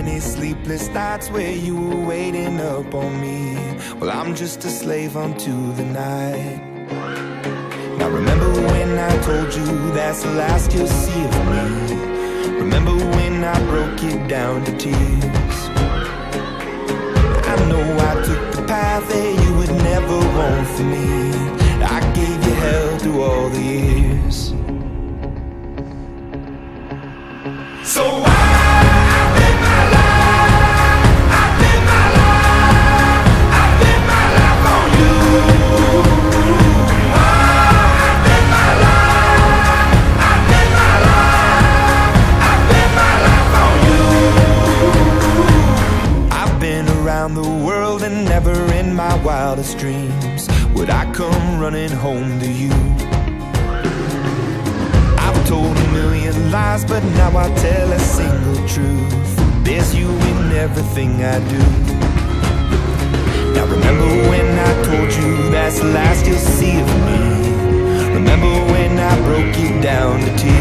many sleepless nights where you were waiting up on me. Well, I'm just a slave unto the night. Now remember when I told you that's the last you'll see of me. Remember when I broke it down to tears. I know I took the path that you would never want for me. I gave you hell through all the years. So I live my life, I live my life, I live my life on you. I live my life, I live my life, I live my life on you. I've been around the world and never in my wildest dreams would I come running home to you. I've told a million lies, but now I tell a single truth. There's you in everything I do. Now remember when I told you that's the last you'll see of me. Remember when I broke you down to tears.